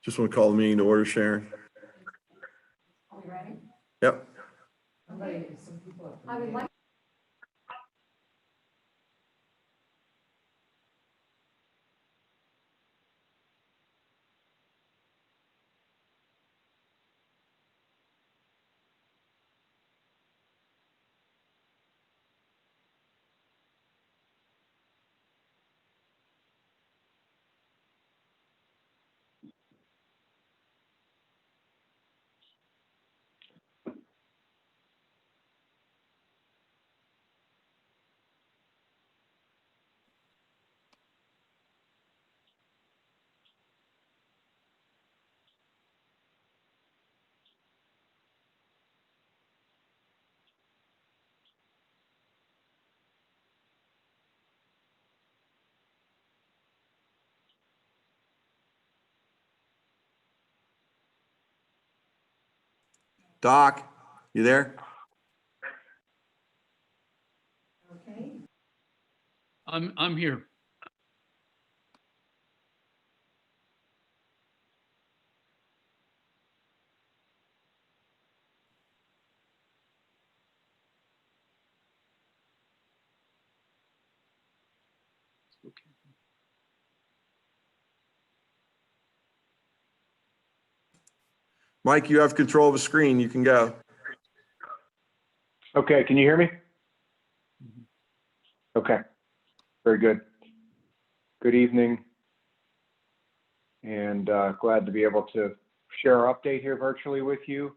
Just want to call the meeting to order, Sharon. Are we ready? Yep. I would like. Doc, you there? Okay. I'm here. Okay. Mike, you have control of the screen. You can go. Okay, can you hear me? Mhm. Okay, very good. Good evening. And glad to be able to share our update here virtually with you.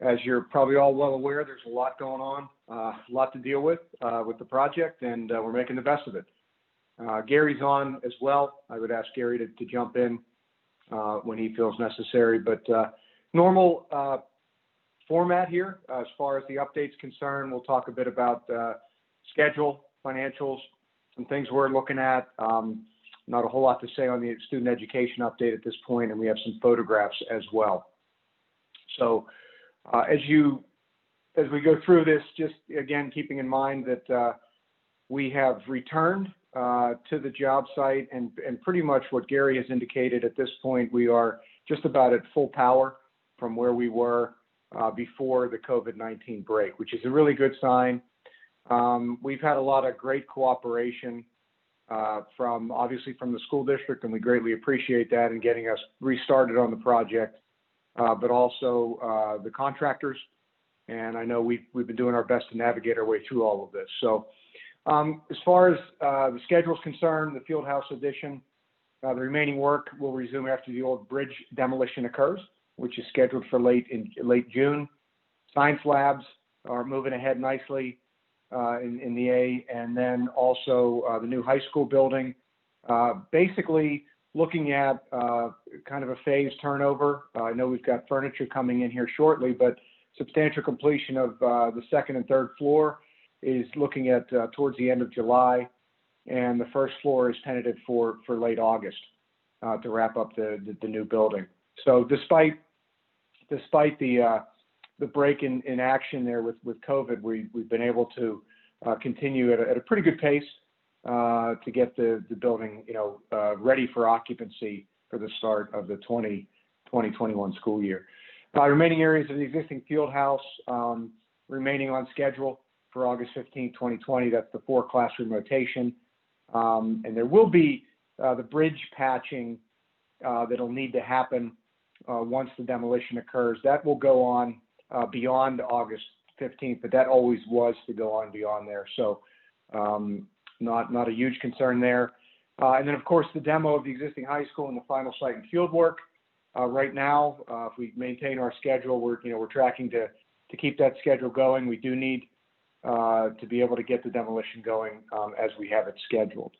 As you're probably all well aware, there's a lot going on, a lot to deal with the project, and we're making the best of it. Gary's on as well. I would ask Gary to jump in when he feels necessary, but normal format here as far as the update's concerned. We'll talk a bit about schedule, financials, some things we're looking at. Not a whole lot to say on the student education update at this point, and we have some photographs as well. So as we go through this, just again, keeping in mind that we have returned to the job site, and pretty much what Gary has indicated at this point, we are just about at full power from where we were before the COVID-19 break, which is a really good sign. We've had a lot of great cooperation obviously from the school district, and we greatly appreciate that in getting us restarted on the project, but also the contractors. And I know we've been doing our best to navigate our way through all of this. So as far as the schedule is concerned, the Fieldhouse addition, the remaining work will resume after the old bridge demolition occurs, which is scheduled for late June. Science labs are moving ahead nicely in the A, and then also the new high school building. Basically looking at kind of a phased turnover. I know we've got furniture coming in here shortly, but substantial completion of the second and third floor is looking at towards the end of July, and the first floor is tentative for late August to wrap up the new building. So despite the break in action there with COVID, we've been able to continue at a pretty good pace to get the building ready for occupancy for the start of the 2021 school year. Remaining areas of the existing field house remaining on schedule for August 15, 2020. That's the 4 classroom rotation. And there will be the bridge patching that'll need to happen once the demolition occurs. That will go on beyond August 15th, but that always was to go on beyond there. So not a huge concern there. And then, of course, the demo of the existing high school and the final site and field work. Right now, if we maintain our schedule, we're tracking to keep that schedule going. We do need to be able to get the demolition going as we have it scheduled.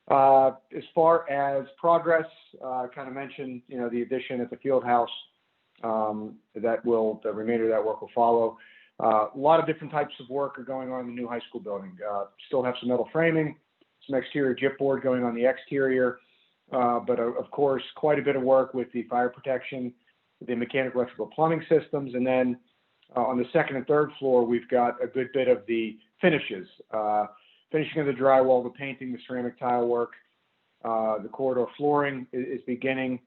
As far as progress, I kind of mentioned, the addition at the field house, the remainder of that work will follow. A lot of different types of work are going on in the new high school building. Still have some metal framing, some exterior gypboard going on the exterior, but of course, quite a bit of work with the fire protection, the mechanical, electrical, plumbing systems, and then on the second and third floor, we've got a good bit of the finishes, finishing of the drywall, the painting, the ceramic tile work, The corridor flooring is beginning.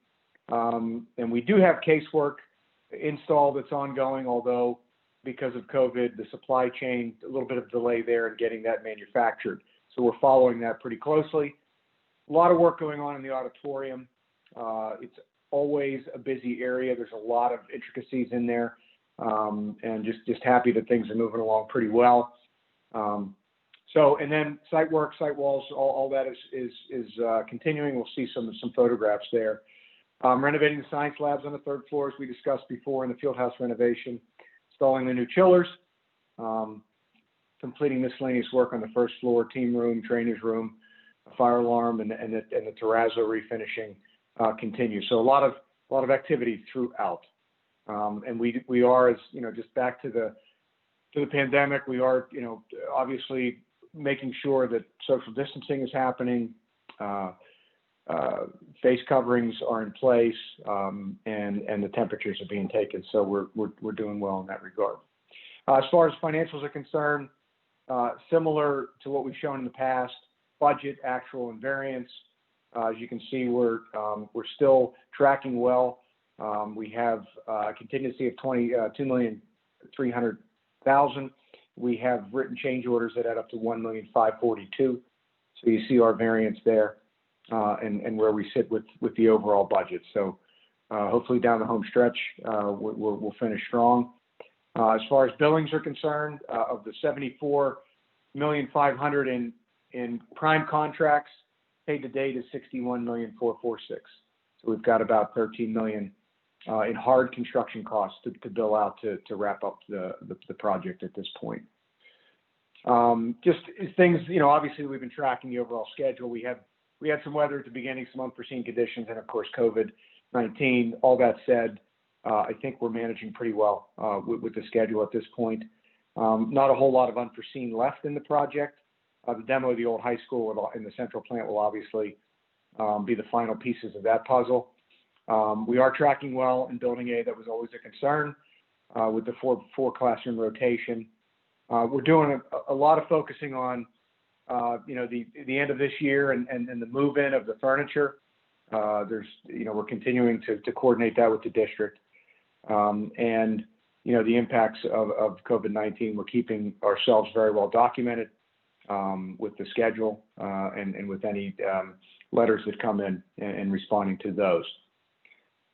And we do have casework install that's ongoing, although because of COVID, the supply chain, a little bit of delay there in getting that manufactured. So we're following that pretty closely. A lot of work going on in the auditorium. It's always a busy area. There's a lot of intricacies in there, and just happy that things are moving along pretty well. And then site work, site walls, all that is continuing. We'll see some photographs there. Renovating the science labs on the third floor, as we discussed before, in the field house renovation. Installing the new chillers. Completing miscellaneous work on the first floor, team room, trainers room, a fire alarm, and the terrazzo refinishing continues. So a lot of activity throughout. And we are, as you know, just back to the pandemic, we are, you know, obviously making sure that social distancing is happening, face coverings are in place, and the temperatures are being taken. So we're doing well in that regard. As far as financials are concerned, similar to what we've shown in the past, budget, actual, and variance. As you can see, we're still tracking well. We have a contingency of $22,300,000. We have written change orders that add up to $1,542,000. So you see our variance there, and where we sit with the overall budget. So hopefully down the home stretch, we'll finish strong. As far as billings are concerned, of the $74,500,000 in prime contracts, paid to date is $61,446,000. So we've got about $13 million in hard construction costs to bill out to wrap up the project at this point. Just things, you know, obviously we've been tracking the overall schedule. We had some weather at the beginning, some unforeseen conditions, and of course COVID-19. All that said, I think we're managing pretty well with the schedule at this point. Not a whole lot of unforeseen left in the project. The demo of the old high school in the central plant will obviously be the final pieces of that puzzle. We are tracking well in Building A. That was always a concern with the four classroom rotation. We're doing a lot of focusing on you know, the end of this year and the move-in of the furniture. We're continuing to coordinate that with the district. And, you know, the impacts of COVID-19, we're keeping ourselves very well documented with the schedule and with any letters that come in and responding to those.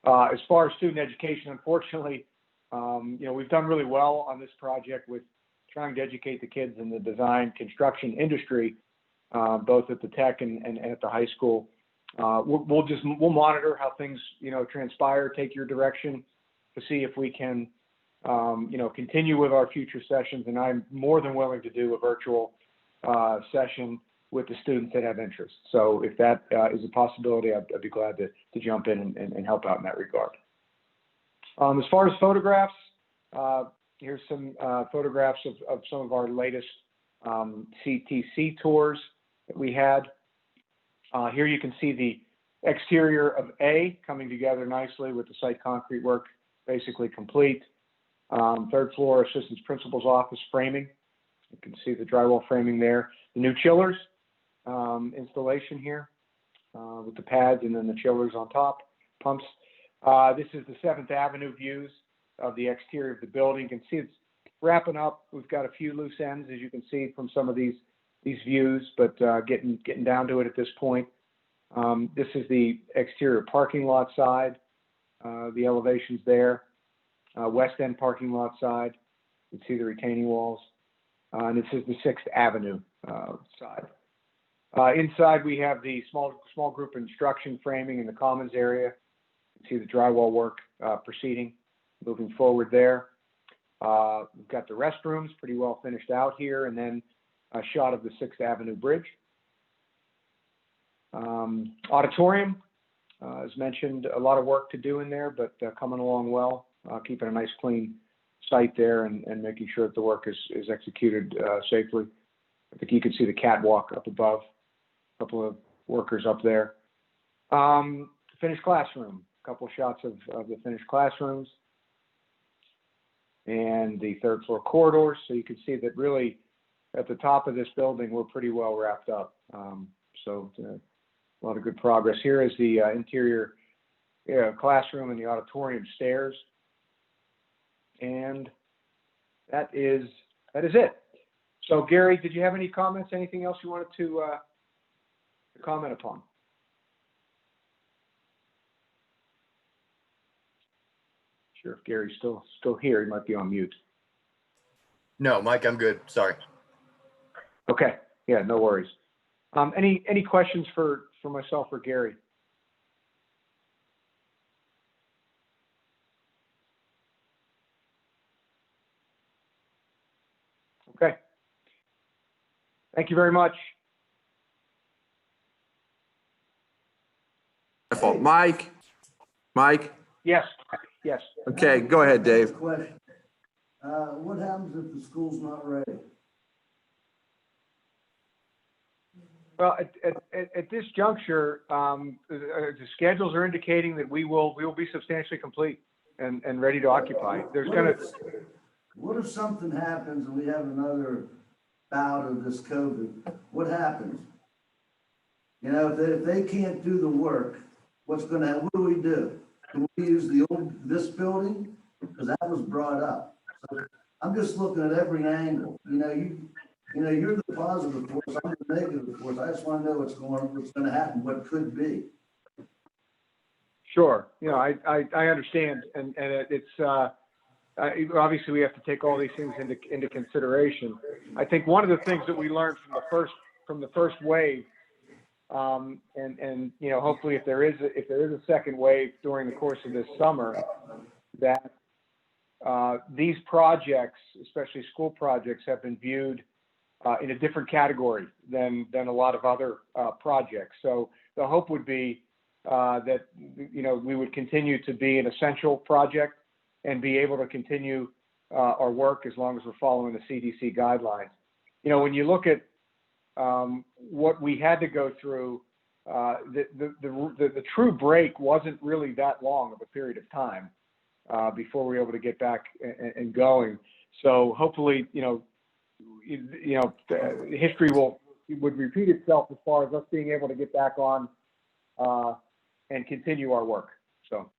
As far as student education, unfortunately, you know, we've done really well on this project with trying to educate the kids in the design construction industry, both at the tech and at the high school. We'll monitor how things, you know, transpire, take your direction to see if we can, you know, continue with our future sessions. And I'm more than willing to do a virtual session with the students that have interest. So if that is a possibility, I'd be glad to jump in and help out in that regard. As far as photographs, here's some photographs of some of our latest CTC tours that we had. Here you can see the exterior of A coming together nicely with the site concrete work basically complete. Third floor, assistant principal's office framing. You can see the drywall framing there. The new chillers installation here with the pads and then the chillers on top, pumps. This is the 7th Avenue views of the exterior of the building. You can see it's wrapping up. We've got a few loose ends, as you can see from some of these views, but getting down to it at this point. This is the exterior parking lot side, the elevations there. West End parking lot side. You can see the retaining walls. And this is the 6th Avenue side. Inside, we have the small group instruction framing in the commons area. You can see the drywall work proceeding, moving forward there. We've got the restrooms pretty well finished out here, and then a shot of the 6th Avenue bridge. Auditorium, as mentioned, a lot of work to do in there, but coming along well, keeping a nice clean site there and making sure that the work is executed safely. I think you can see the catwalk up above, a couple of workers up there. Finished classroom, a couple of shots of the finished classrooms and the third floor corridors. So you can see that really at the top of this building, we're pretty well wrapped up. So A lot of good progress. Here is the interior classroom and the auditorium stairs. And that is it. So Gary, did you have any comments? Anything else you wanted to comment upon? Sure, if Gary's still here, he might be on mute. No, Mike, I'm good. Sorry. Okay, yeah, no worries. Any questions for myself or Gary? Okay. Thank you very much. My fault. Mike? Yes, yes. Okay, go ahead, Dave. Question. What happens if the school's not ready? Well, at this juncture, the schedules are indicating that we will be substantially complete and ready to occupy. There's gonna. What if something happens and we have another bout of this COVID? What happens? You know, if they can't do the work, what do we do? Can we use this building? Because that was brought up. So I'm just looking at every angle. You know, you're the positive force, I'm the negative force. I just want to know what's going to happen, what could be. Sure. You know, I understand, and it's obviously we have to take all these things into consideration. I think one of the things that we learned from the first wave, and you know, hopefully if there is a second wave during the course of this summer, that these projects, especially school projects, have been viewed in a different category than a lot of other projects. So the hope would be that, you know, we would continue to be an essential project and be able to continue our work as long as we're following the CDC guidelines. You know, when you look at what we had to go through, the true break wasn't really that long of a period of time before we were able to get back and going. So hopefully, history would repeat itself as far as us being able to get back on and continue our work. So.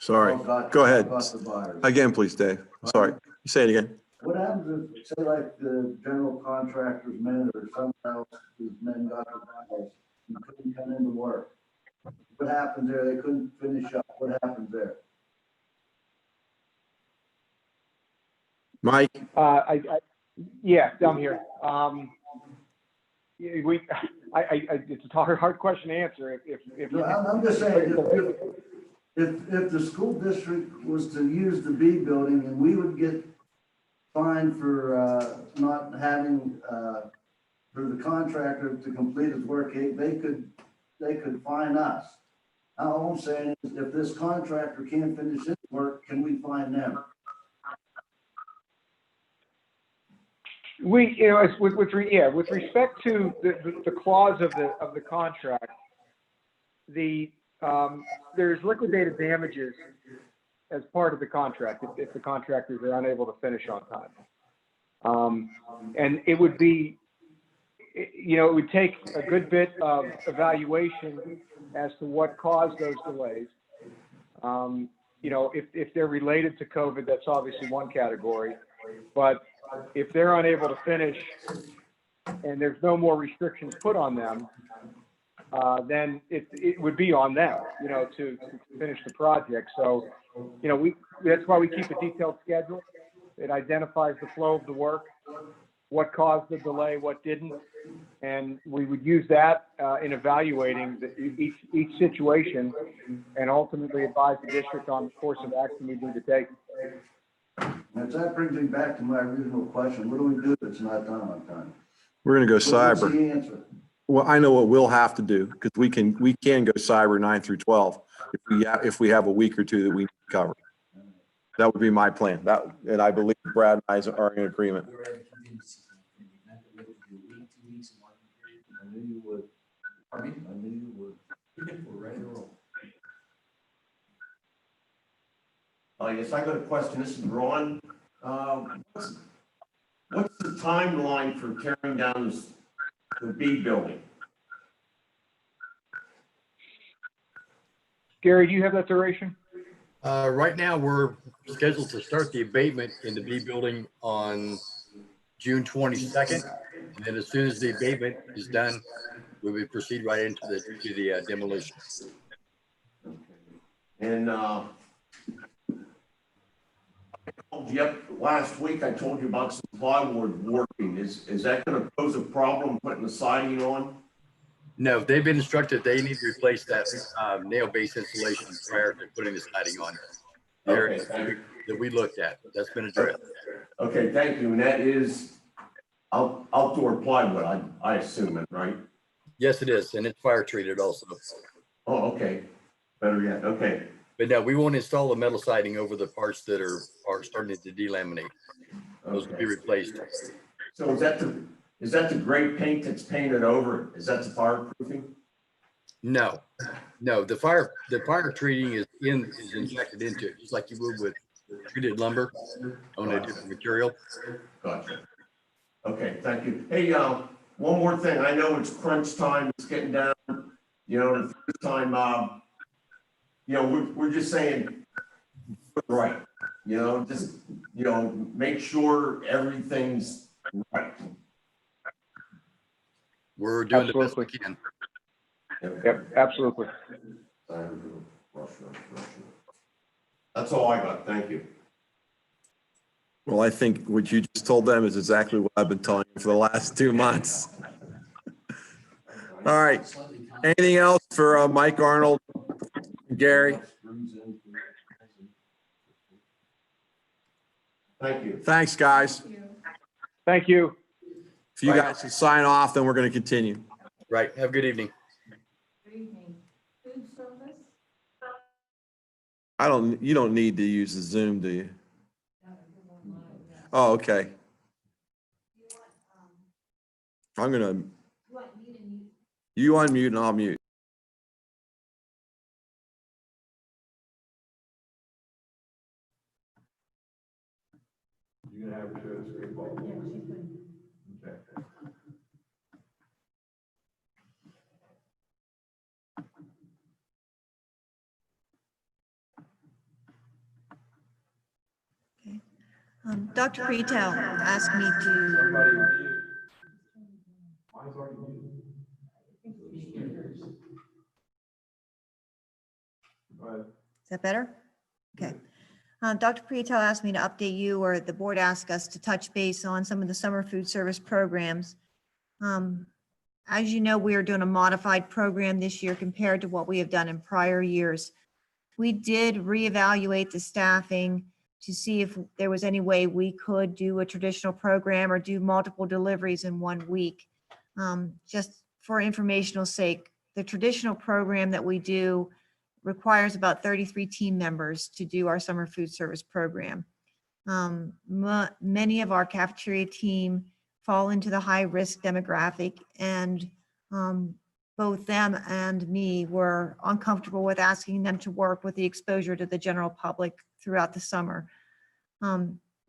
Sorry. Go ahead. Again, please, Dave. Sorry. Say it again. What happens if, say, like the general contractor's men or someone else's men got the virus and couldn't come into work? What happens there? They couldn't finish up. What happens there? Mike? Yeah, I'm here. It's a hard question to answer. No, I'm just saying, if the school district was to use the B building and we would get fined for not having for the contractor to complete his work, they could fine us. All I'm saying is, if this contractor can't finish his work, can we fine them? With respect to the clause of the contract, there's liquidated damages as part of the contract if the contractors are unable to finish on time. And it would be, it would take a good bit of evaluation as to what caused those delays. If they're related to COVID, that's obviously one category. But if they're unable to finish and there's no more restrictions put on them, then it would be on them, to finish the project. So, that's why we keep a detailed schedule. It identifies the flow of the work, what caused the delay, what didn't, and we would use that in evaluating each situation and ultimately advise the district on the course of action we need to take. And that brings me back to my original question. What do we do if it's not done on time? We're going to go What's cyber. the answer? Well, I know what we'll have to do because we can go cyber 9 through 12 if we have a week or two that we need to cover. That would be my plan. And I believe Brad and I are in agreement. I knew you would. I knew you would. We're ready to roll. Yes, I got a question. This is Ron. What's the timeline for tearing down the B building? Gary, do you have that duration? Right now, we're scheduled to start the abatement in the B building on June 22nd. And then as soon as the abatement is done, we will proceed right into the demolition. And last week I told you about some plywood working. Is that going to pose a problem putting the siding on? No, they've been instructed they need to replace that nail base insulation prior to putting the siding on. The area that we looked at, that's been addressed. Okay, thank you. And that is outdoor plywood, I assume, right? Yes, it is, and it's fire treated also. Oh, okay. Better yet. Okay. But no, we won't install the metal siding over the parts that are starting to delaminate. Those will be replaced. So is that the gray paint that's painted over? Is that the fireproofing? No, the fire treating is injected into it, just like you would with treated lumber on a different material. Gotcha. Okay, thank you. Hey, one more thing. I know it's crunch time. It's getting down, the first time, we're just saying, right, just, make sure everything's right. We're doing the best we can. Yep, absolutely. That's all I got. Thank you. Well, I think what you just told them is exactly what I've been telling you for the last 2 months. All right. Anything else for Mike Arnold, Gary? Thank you. Thanks, guys. Thank you. If you guys can sign off, then we're going to continue. Right. Have a good evening. Good evening. Food service? You don't need to use the Zoom, do you? No, you're online, yeah. Oh, okay. You want, I'm going to, you want me to mute? you unmute and I'll mute. You're gonna have to share the screen ball. Yeah, she's been. Okay. Dr. Pretel asked me to, is that better? Okay. Dr. Pretel asked me to update you, or the board asked us to touch base on some of the summer food service programs. As you know, we are doing a modified program this year compared to what we have done in prior years. We did reevaluate the staffing to see if there was any way we could do a traditional program or do multiple deliveries in 1 week. Just for informational sake, the traditional program that we do requires about 33 team members to do our summer food service program. Many of our cafeteria team fall into the high risk demographic, and both them and me were uncomfortable with asking them to work with the exposure to the general public throughout the summer.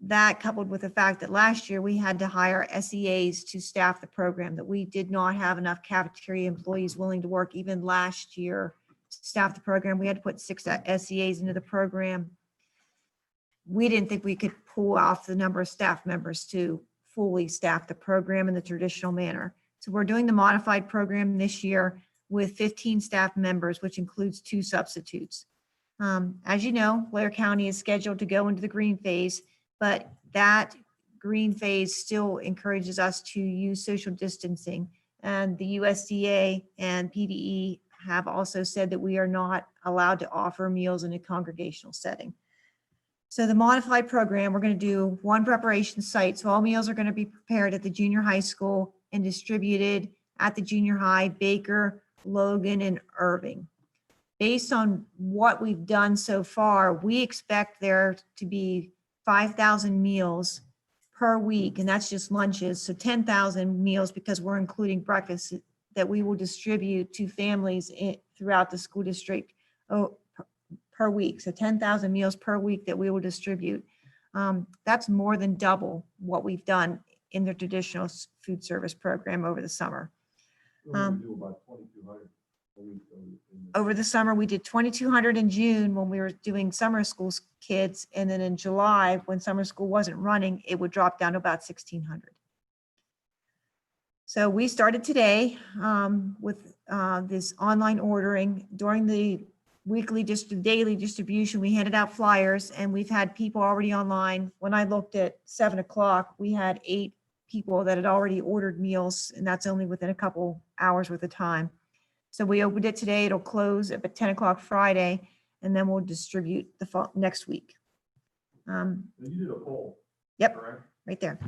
That coupled with the fact that last year we had to hire SEAs to staff the program, that we did not have enough cafeteria employees willing to work even last year to staff the program. We had to put 6 SEAs into the program. We didn't think we could pull off the number of staff members to fully staff the program in the traditional manner. So we're doing the modified program this year with 15 staff members, which includes 2 substitutes. As you know, Blair County is scheduled to go into the green phase, but that green phase still encourages us to use social distancing. And the USDA and PDE have also said that we are not allowed to offer meals in a congregational setting. So the modified program, we're going to do 1 preparation site. So all meals are going to be prepared at the junior high school and distributed at the junior high, Baker, Logan, and Irving. Based on what we've done so far, we expect there to be 5,000 meals per week, and that's just lunches. So 10,000 meals, because we're including breakfast, that we will distribute to families throughout the school district per week. So 10,000 meals per week that we will distribute. That's more than double what we've done in the traditional food service program over the summer. Over the summer, we did 2,200 in June when we were doing summer school kids. And then in July, when summer school wasn't running, it would drop down to about 1,600. So we started today with this online ordering. During the daily distribution, we handed out flyers, and we've had people already online. When I looked at 7 o'clock, we had 8 people that had already ordered meals, and that's only within a couple hours worth of time. So we opened it today. It'll close at 10 o'clock Friday, and then we'll distribute the next week. You did a poll. Yep. Correct? Right there.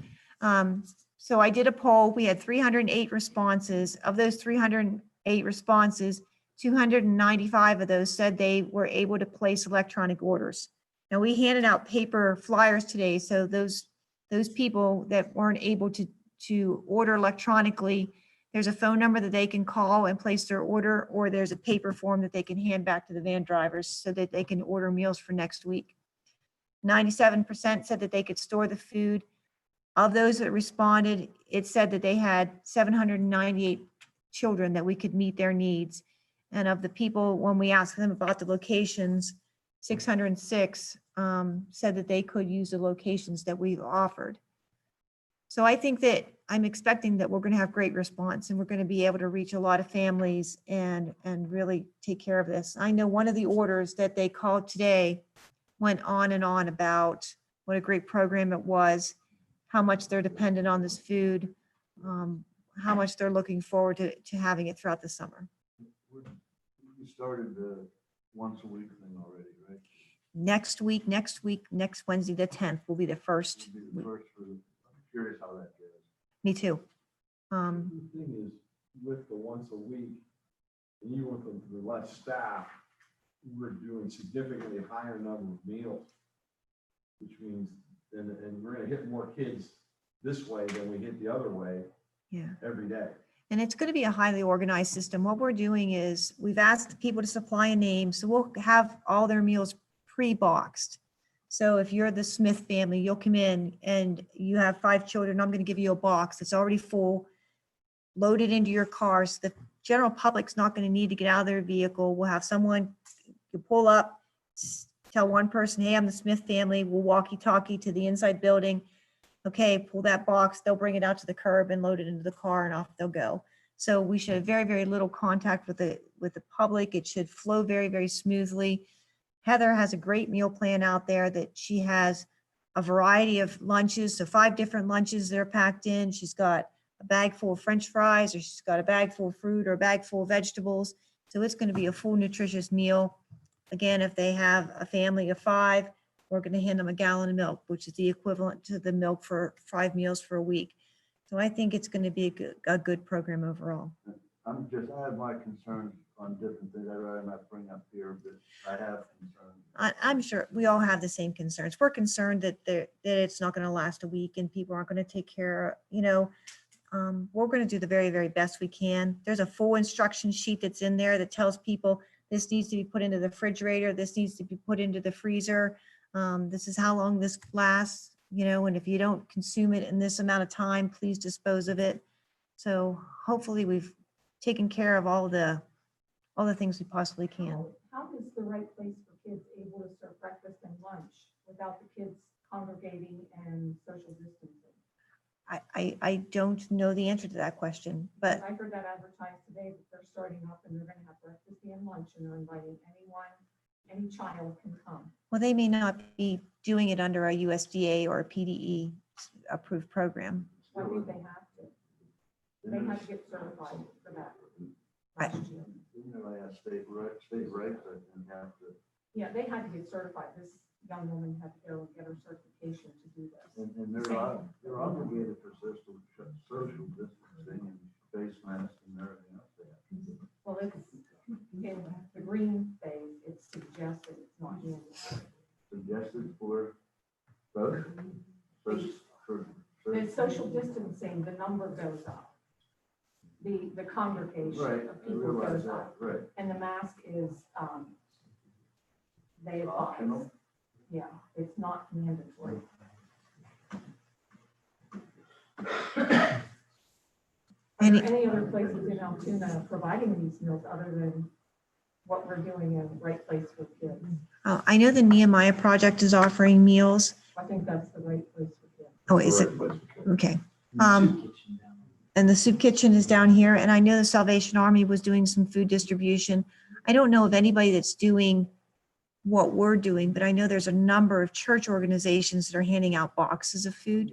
So I did a poll. We had 308 responses. Of those 308 responses, 295 of those said they were able to place electronic orders. Now, we handed out paper flyers today, so those people that weren't able to order electronically, there's a phone number that they can call and place their order, or there's a paper form that they can hand back to the van drivers so that they can order meals for next week. 97% said that they could store the food. Of those that responded, it said that they had 798 children that we could meet their needs. And of the people, when we asked them about the locations, 606 said that they could use the locations that we've offered. So I think that I'm expecting that we're going to have great response, and we're going to be able to reach a lot of families and really take care of this. I know one of the orders that they called today went on and on about what a great program it was, how much they're dependent on this food, how much they're looking forward to having it throughout the summer. You started the once a week thing already, right? Next Wednesday, the 10th will be the first. It'll be the first for I'm curious how that goes. Me too. The thing is, with the once a week, and even with the less staff, we're doing significantly higher number of meals, which means, and we're gonna hit more kids this way than we hit the other way Yeah. every day. And it's going to be a highly organized system. What we're doing is we've asked people to supply a name. So we'll have all their meals pre-boxed. So if you're the Smith family, you'll come in and you have 5 children. I'm going to give you a box that's already full, loaded into your car. So the general public's not going to need to get out of their vehicle. We'll have someone you pull up, tell one person, hey, I'm the Smith family. We'll walkie-talkie to the inside building. Okay, pull that box, they'll bring it out to the curb and load it into the car, and off they'll go. So we should have very, very little contact with the public. It should flow very, very smoothly. Heather has a great meal plan out there that she has a variety of lunches. So 5 different lunches that are packed in. She's got a bag full of French fries, or she's got a bag full of fruit, or a bag full of vegetables. So it's going to be a full nutritious meal. Again, if they have a family of 5, we're going to hand them a gallon of milk, which is the equivalent to the milk for 5 meals for a week. So I think it's going to be a good program overall. I have my concerns on different things I'd rather not bring up here, but I have concerns. I'm sure we all have the same concerns. We're concerned that it's not going to last a week and people aren't going to take care, we're going to do the very, very best we can. There's a full instruction sheet that's in there that tells people this needs to be put into the refrigerator, this needs to be put into the freezer. This is how long this lasts, and if you don't consume it in this amount of time, please dispose of it. So hopefully we've taken care of all the things we possibly can. How is the right place for kids able to serve breakfast and lunch without the kids congregating and social distancing? I don't know the answer to that question, but I heard that advertised today that they're starting up and they're gonna have breakfast and lunch, and they're inviting anyone, any child can come. well, they may not be doing it under a USDA or a PDE approved program. I think they have to. They have to get certified for that. Right. last year. Didn't they have state regs that didn't have to, Yeah, they had to get certified. This young woman had to go and get her certification to do this. and they're obligated for social distancing and face masks and everything else they have to do. Well, it's, in the green phase, it's suggested, it's not mandatory. Suggested for both, for The social distancing, the number goes up. The congregation right, of I people realize goes that, up. right. And the mask is they advise. Yeah, it's not mandatory. Are Any- there any other places in Altoona providing these meals other than what we're doing in Right Place for Kids? I know the Nehemiah Project is offering meals. I think that's the right place for kids. Oh, is it? Okay. And the soup kitchen is down here, and I know the Salvation Army was doing some food distribution. I don't know of anybody that's doing what we're doing, but I know there's a number of church organizations that are handing out boxes of food.